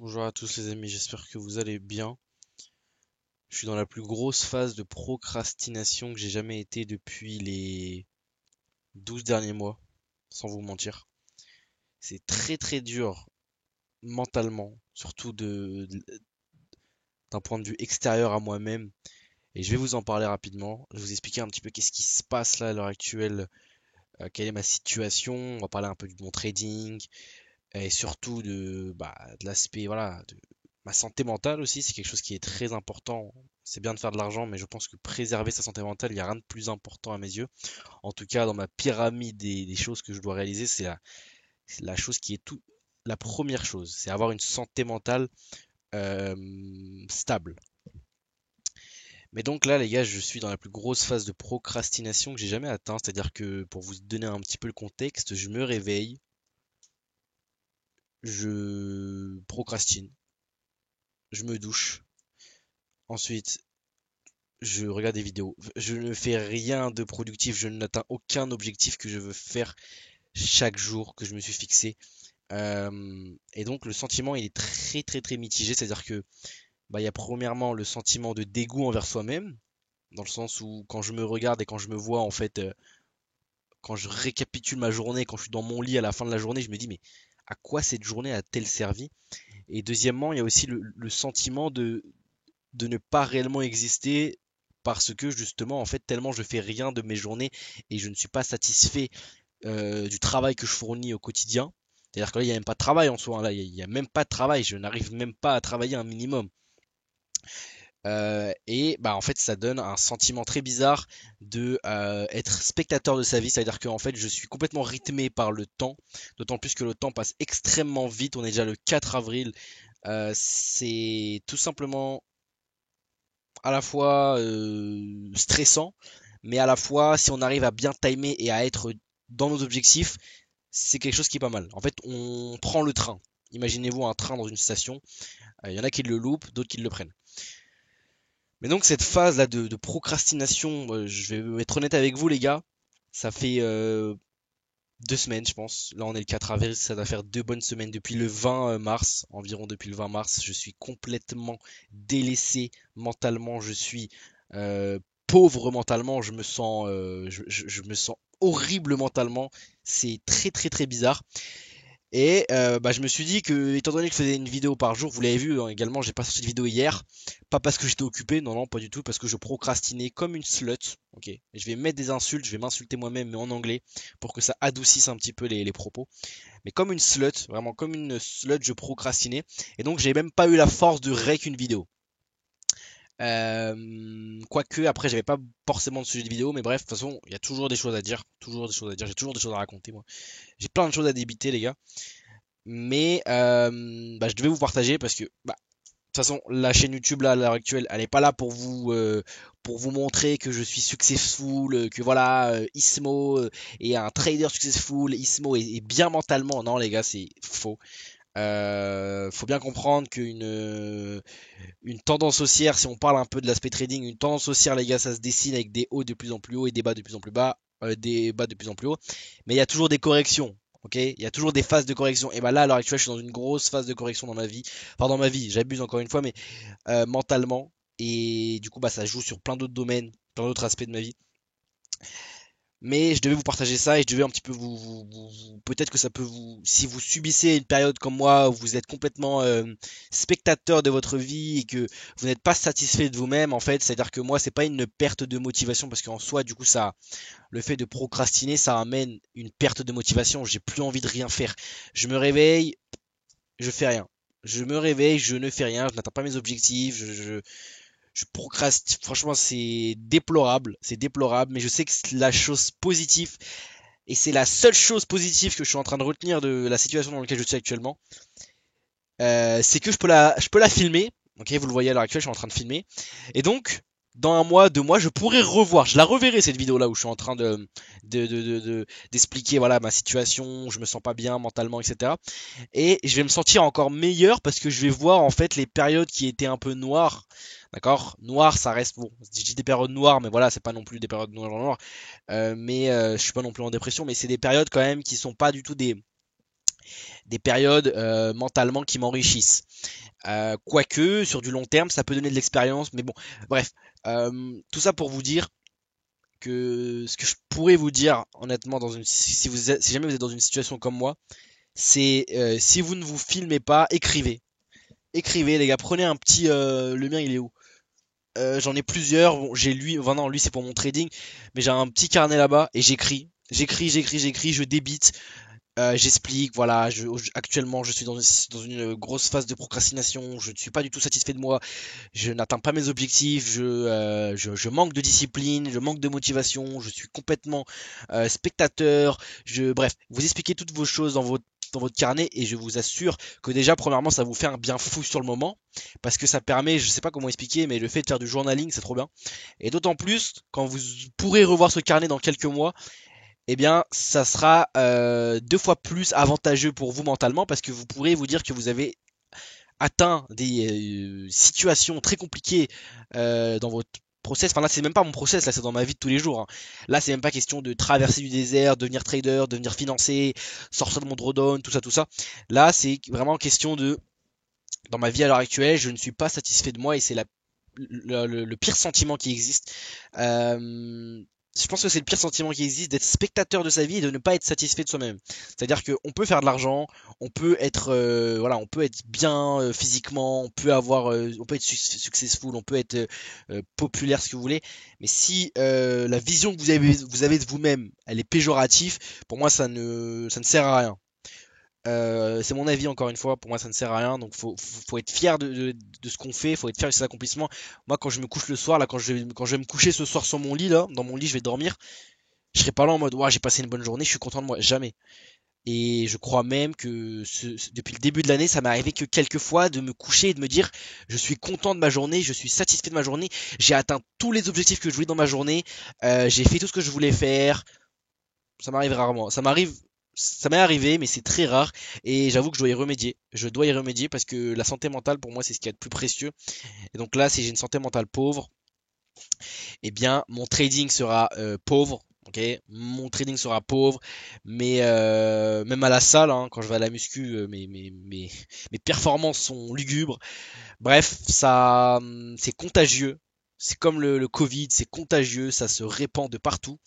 Bonjour à tous les amis, j'espère que vous allez bien. Je suis dans la plus grosse phase de procrastination que j'ai jamais été depuis les 12 derniers mois, sans vous mentir. C'est très très dur mentalement, surtout d'un point de vue extérieur à moi-même. Et je vais vous en parler rapidement. Je vais vous expliquer un petit peu qu'est-ce qui se passe là à l'heure actuelle, quelle est ma situation. On va parler un peu de mon trading et surtout de l'aspect voilà, ma santé mentale aussi, c'est quelque chose qui est très important. C'est bien de faire de l'argent, mais je pense que préserver sa santé mentale, il n'y a rien de plus important à mes yeux. En tout cas, dans ma pyramide des choses que je dois réaliser, c'est la chose qui est tout, la première chose, c'est avoir une santé mentale euh, stable. Mais donc là, les gars, je suis dans la plus grosse phase de procrastination que j'ai jamais atteint. C'est-à-dire que, pour vous donner un petit peu le contexte, je me réveille, je procrastine, je me douche. Ensuite, je regarde des vidéos. Je ne fais rien de productif. Je n'atteins aucun objectif que je veux faire chaque jour que je me suis fixé. Et donc le sentiment il est très très très mitigé. C'est-à-dire que il y a premièrement le sentiment de dégoût envers soi-même, dans le sens où quand je me regarde et quand je me vois en fait, quand je récapitule ma journée, quand je suis dans mon lit à la fin de la journée, je me dis mais à quoi cette journée a-t-elle servi? Et deuxièmement, il y a aussi le sentiment de ne pas réellement exister parce que justement, en fait, tellement je fais rien de mes journées et je ne suis pas satisfait du travail que je fournis au quotidien. C'est-à-dire que là, il n'y a même pas de travail en soi, hein. Là, il n'y a même pas de travail. Je n'arrive même pas à travailler un minimum. Et bah en fait ça donne un sentiment très bizarre de être spectateur de sa vie, c'est-à-dire que en fait je suis complètement rythmé par le temps, d'autant plus que le temps passe extrêmement vite, on est déjà le 4 avril. C'est tout simplement à la fois stressant, mais à la fois, si on arrive à bien timer et à être dans nos objectifs, c'est quelque chose qui est pas mal. En fait, on prend le train. Imaginez-vous un train dans une station. Il y en a qui le loupent, d'autres qui le prennent. Mais donc cette phase là de procrastination, je vais être honnête avec vous les gars, ça fait 2 semaines je pense. Là on est le 4 avril, ça va faire 2 bonnes semaines depuis le 20 mars, environ depuis le 20 mars. Je suis complètement délaissé mentalement, je suis pauvre mentalement, je me sens horrible mentalement. C'est très très très bizarre. Et je me suis dit que, étant donné que je faisais une vidéo par jour, vous l'avez vu hein, également, j'ai pas sorti de vidéo hier, pas parce que j'étais occupé, non, non, pas du tout, parce que je procrastinais comme une slut, ok. Je vais mettre des insultes, je vais m'insulter moi-même, mais en anglais, pour que ça adoucisse un petit peu les propos. Mais comme une slut, vraiment comme une slut, je procrastinais, et donc j'ai même pas eu la force de rec une vidéo. Quoique, après, j'avais pas forcément de sujet de vidéo, mais bref, de toute façon, il y a toujours des choses à dire, toujours des choses à dire, j'ai toujours des choses à raconter, moi. J'ai plein de choses à débiter, les gars. Mais je devais vous partager parce que de toute façon la chaîne YouTube là à l'heure actuelle elle est pas là pour vous montrer que je suis successful, que voilà Ismo est un trader successful, Ismo est bien mentalement. Non les gars c'est faux. Faut bien comprendre une tendance haussière, si on parle un peu de l'aspect trading, une tendance haussière les gars ça se dessine avec des hauts de plus en plus hauts et des bas de plus en plus bas, des bas de plus en plus hauts, mais il y a toujours des corrections. Ok, il y a toujours des phases de correction. Et bah là, à l'heure actuelle, je suis dans une grosse phase de correction dans ma vie. Enfin, dans ma vie, j'abuse encore une fois, mais mentalement. Et du coup, ça joue sur plein d'autres domaines, plein d'autres aspects de ma vie. Mais je devais vous partager ça et je devais un petit peu peut-être que ça peut vous, si vous subissez une période comme moi où vous êtes complètement spectateur de votre vie et que vous n'êtes pas satisfait de vous-même, en fait, c'est-à-dire que moi, c'est pas une perte de motivation parce qu'en soi, du coup, ça, le fait de procrastiner, ça amène une perte de motivation. J'ai plus envie de rien faire. Je me réveille, je fais rien. Je me réveille, je ne fais rien, je n'atteins pas mes objectifs, je procrastine. Franchement, c'est déplorable, mais je sais que c'est la chose positive et c'est la seule chose positive que je suis en train de retenir de la situation dans laquelle je suis actuellement. C'est que je peux la filmer. Ok, vous le voyez à l'heure actuelle, je suis en train de filmer. Et donc, dans un mois, 2 mois, je pourrai revoir. Je la reverrai cette vidéo là où je suis en train d'expliquer voilà ma situation. Je me sens pas bien mentalement, etc. Et je vais me sentir encore meilleur parce que je vais voir en fait les périodes qui étaient un peu noires. D'accord, noir, ça reste bon. Je dis des périodes noires, mais voilà, c'est pas non plus des périodes noires. Je suis pas non plus en dépression, mais c'est des périodes quand même qui sont pas du tout des périodes mentalement qui m'enrichissent. Quoique, sur du long terme, ça peut donner de l'expérience, mais bon, bref. Tout ça pour vous dire que ce que je pourrais vous dire, honnêtement, si jamais vous êtes dans une situation comme moi, c'est si vous ne vous filmez pas, écrivez. Écrivez, les gars, prenez un petit. Le mien, il est où? J'en ai plusieurs. Bon, j'ai lui, enfin non, lui c'est pour mon trading, mais j'ai un petit carnet là-bas et j'écris, je débite. J'explique, voilà, actuellement je suis dans une grosse phase de procrastination, je ne suis pas du tout satisfait de moi, je n'atteins pas mes objectifs, je manque de discipline, je manque de motivation, je suis complètement spectateur, bref, vous expliquez toutes vos choses dans votre carnet et je vous assure que déjà premièrement ça vous fait un bien fou sur le moment parce que ça permet, je sais pas comment expliquer, mais le fait de faire du journaling c'est trop bien et d'autant plus quand vous pourrez revoir ce carnet dans quelques mois, eh bien, ça sera deux fois plus avantageux pour vous mentalement parce que vous pourrez vous dire que vous avez atteint des situations très compliquées dans votre process. Enfin là, c'est même pas mon process, là, c'est dans ma vie de tous les jours, hein. Là, c'est même pas question de traverser du désert, devenir trader, devenir financier, sortir de mon drawdown, tout ça, tout ça. Là, c'est vraiment question de, dans ma vie à l'heure actuelle, je ne suis pas satisfait de moi et c'est le pire sentiment qui existe. Je pense que c'est le pire sentiment qui existe d'être spectateur de sa vie et de ne pas être satisfait de soi-même. C'est-à-dire qu'on peut faire de l'argent, on peut être voilà, on peut être bien physiquement, on peut être successful, on peut être populaire, ce que vous voulez. Mais si la vision que vous avez de vous-même, elle est péjorative, pour moi ça ne sert à rien. C'est mon avis encore une fois, pour moi ça ne sert à rien, donc faut être fier de ce qu'on fait, faut être fier de ses accomplissements. Moi quand je me couche le soir, là quand je vais me coucher ce soir sur mon lit, là, dans mon lit je vais dormir, je serai pas là en mode ouais j'ai passé une bonne journée, je suis content de moi, jamais. Et je crois même que depuis le début de l'année, ça m'est arrivé que quelques fois de me coucher et de me dire je suis content de ma journée, je suis satisfait de ma journée, j'ai atteint tous les objectifs que je voulais dans ma journée, j'ai fait tout ce que je voulais faire, ça m'arrive rarement. Ça m'est arrivé, mais c'est très rare. Et j'avoue que je dois y remédier. Je dois y remédier parce que la santé mentale, pour moi, c'est ce qu'il y a de plus précieux. Et donc là, si j'ai une santé mentale pauvre, eh bien, mon trading sera pauvre. Ok, mon trading sera pauvre, mais même à la salle, hein, quand je vais à la muscu, mes performances sont lugubres. Bref, c'est contagieux. C'est comme le Covid, c'est contagieux, ça se répand de partout.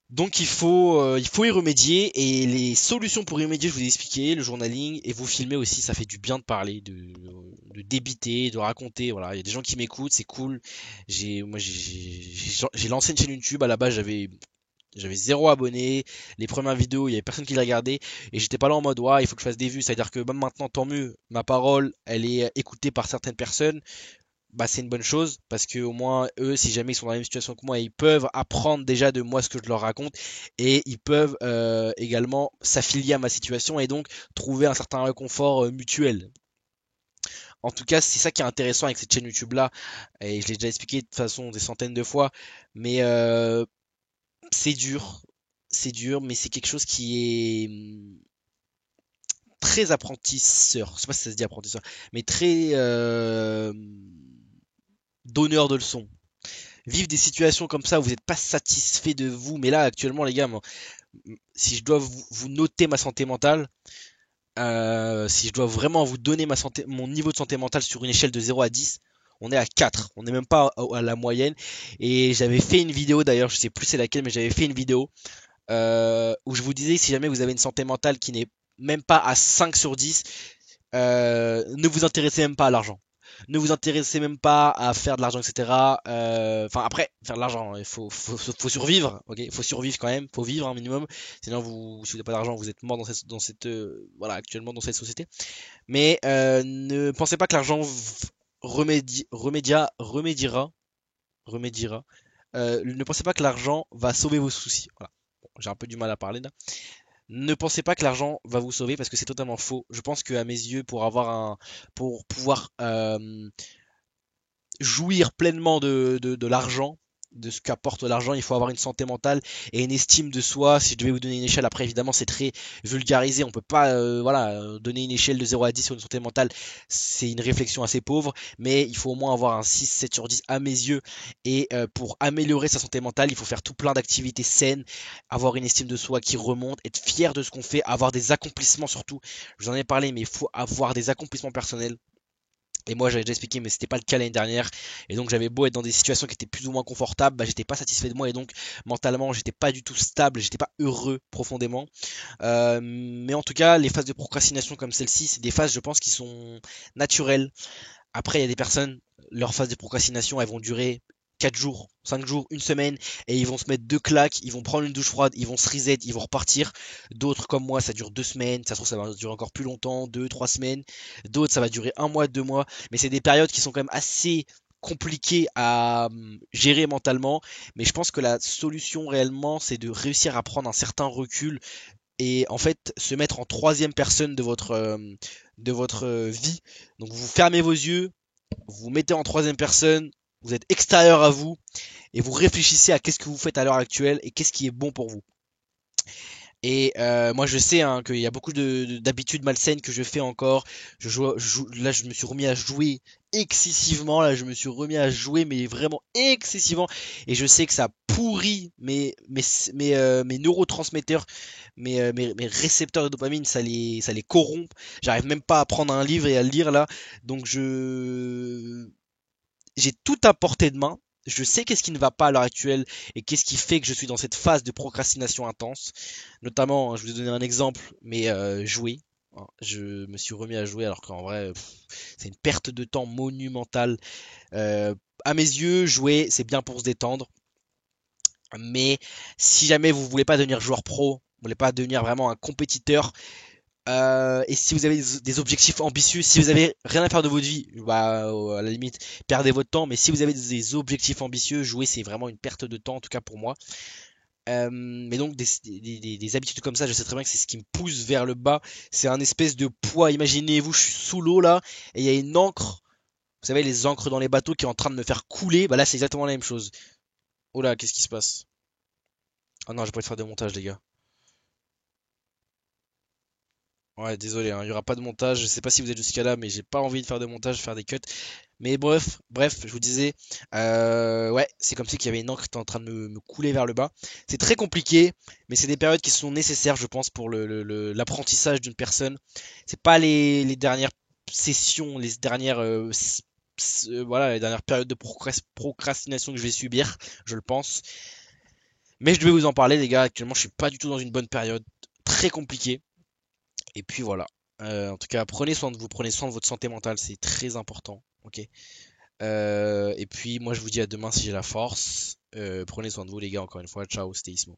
Donc il faut y remédier et les solutions pour y remédier, je vous ai expliqué, le journaling et vous filmer aussi, ça fait du bien de parler, de débiter, de raconter. Voilà, il y a des gens qui m'écoutent, c'est cool. J'ai lancé une chaîne YouTube. À la base, j'avais zéro abonné. Les premières vidéos, il y avait personne qui les regardait et j'étais pas là en mode ouais, il faut que je fasse des vues. C'est-à-dire que même maintenant, tant mieux, ma parole, elle est écoutée par certaines personnes, bah c'est une bonne chose parce que au moins eux si jamais ils sont dans la même situation que moi ils peuvent apprendre déjà de moi ce que je leur raconte et ils peuvent également s'affilier à ma situation et donc trouver un certain réconfort mutuel. En tout cas c'est ça qui est intéressant avec cette chaîne YouTube là et je l'ai déjà expliqué de toute façon des centaines de fois mais c'est dur mais c'est quelque chose qui est très apprentisseur, je sais pas si ça se dit apprentisseur mais très donneur de leçons. Vivre des situations comme ça où vous n'êtes pas satisfait de vous. Mais là, actuellement, les gars, moi, si je dois vous noter ma santé mentale, si je dois vraiment vous donner mon niveau de santé mentale sur une échelle de 0 à 10, on est à 4. On n'est même pas à la moyenne. Et j'avais fait une vidéo, d'ailleurs, je sais plus c'est laquelle, mais j'avais fait une vidéo où je vous disais si jamais vous avez une santé mentale qui n'est même pas à 5 sur 10, ne vous intéressez même pas à l'argent. Ne vous intéressez même pas à faire de l'argent, etc. Enfin après, faire de l'argent, faut survivre, ok. Il faut survivre quand même, faut vivre un minimum. Sinon, si vous n'avez pas d'argent, vous êtes mort voilà, actuellement dans cette société. Mais ne pensez pas que l'argent remédiera. Ne pensez pas que l'argent va sauver vos soucis. Voilà. Bon, j'ai un peu du mal à parler là. Ne pensez pas que l'argent va vous sauver parce que c'est totalement faux. Je pense qu'à mes yeux, pour pouvoir jouir pleinement de l'argent, de ce qu'apporte l'argent, il faut avoir une santé mentale et une estime de soi. Si je devais vous donner une échelle, après évidemment c'est très vulgarisé, on peut pas donner une échelle de 0 à 10 sur une santé mentale, c'est une réflexion assez pauvre, mais il faut au moins avoir un 6, 7 sur 10 à mes yeux. Et pour améliorer sa santé mentale, il faut faire tout plein d'activités saines, avoir une estime de soi qui remonte, être fier de ce qu'on fait, avoir des accomplissements surtout. Je vous en ai parlé, mais il faut avoir des accomplissements personnels. Et moi, j'avais déjà expliqué, mais c'était pas le cas l'année dernière. Et donc, j'avais beau être dans des situations qui étaient plus ou moins confortables, bah, j'étais pas satisfait de moi. Et donc, mentalement, j'étais pas du tout stable, j'étais pas heureux profondément. Mais en tout cas, les phases de procrastination comme celle-ci, c'est des phases, je pense, qui sont naturelles. Après, il y a des personnes, leur phase de procrastination, elles vont durer 4 jours, 5 jours, une semaine, et ils vont se mettre deux claques, ils vont prendre une douche froide, ils vont se reset, ils vont repartir. D'autres comme moi, ça dure 2 semaines, ça se trouve ça va durer encore plus longtemps, 2, 3 semaines. D'autres, ça va durer un mois, 2 mois. Mais c'est des périodes qui sont quand même assez compliquées à gérer mentalement. Mais je pense que la solution réellement, c'est de réussir à prendre un certain recul et en fait se mettre en troisième personne de votre vie. Donc vous fermez vos yeux, vous vous mettez en troisième personne, vous êtes extérieur à vous et vous réfléchissez à qu'est-ce que vous faites à l'heure actuelle et qu'est-ce qui est bon pour vous. Et moi je sais hein, qu'il y a beaucoup d'habitudes malsaines que je fais encore. Là je me suis remis à jouer excessivement. Là je me suis remis à jouer mais vraiment excessivement. Et je sais que ça pourrit mes neurotransmetteurs, mes récepteurs de dopamine, ça les corrompt. J'arrive même pas à prendre un livre et à le lire là. Donc j'ai tout à portée de main. Je sais qu'est-ce qui ne va pas à l'heure actuelle et qu'est-ce qui fait que je suis dans cette phase de procrastination intense. Notamment, je vous ai donné un exemple, mais jouer. Hein. Je me suis remis à jouer alors qu'en vrai, c'est une perte de temps monumentale. À mes yeux, jouer, c'est bien pour se détendre. Mais si jamais vous voulez pas devenir joueur pro, vous voulez pas devenir vraiment un compétiteur, et si vous avez des objectifs ambitieux, si vous avez rien à faire de votre vie, bah, à la limite, perdez votre temps. Mais si vous avez des objectifs ambitieux, jouer c'est vraiment une perte de temps, en tout cas pour moi. Mais donc des habitudes comme ça, je sais très bien que c'est ce qui me pousse vers le bas. C'est un espèce de poids. Imaginez-vous, je suis sous l'eau là, et il y a une encre. Vous savez, les encres dans les bateaux qui est en train de me faire couler. Bah là, c'est exactement la même chose. Oh là, qu'est-ce qui se passe? Ah non, je pourrais faire de montage, les gars. Ouais, désolé, hein, il y aura pas de montage. Je sais pas si vous êtes jusqu'à là, mais j'ai pas envie de faire de montage, faire des cuts. Mais bref, je vous disais, ouais, c'est comme si qu'il y avait une encre qui était en train de me couler vers le bas. C'est très compliqué, mais c'est des périodes qui sont nécessaires, je pense, pour l'apprentissage d'une personne. C'est pas les dernières sessions, les dernières, voilà, les dernières périodes de procrastination que je vais subir, je le pense. Mais je devais vous en parler, les gars. Actuellement, je suis pas du tout dans une bonne période, très compliquée. Et puis voilà. En tout cas, prenez soin de vous, prenez soin de votre santé mentale, c'est très important. Ok. Et puis moi je vous dis à demain si j'ai la force. Prenez soin de vous les gars, encore une fois. Ciao, c'était Ismo.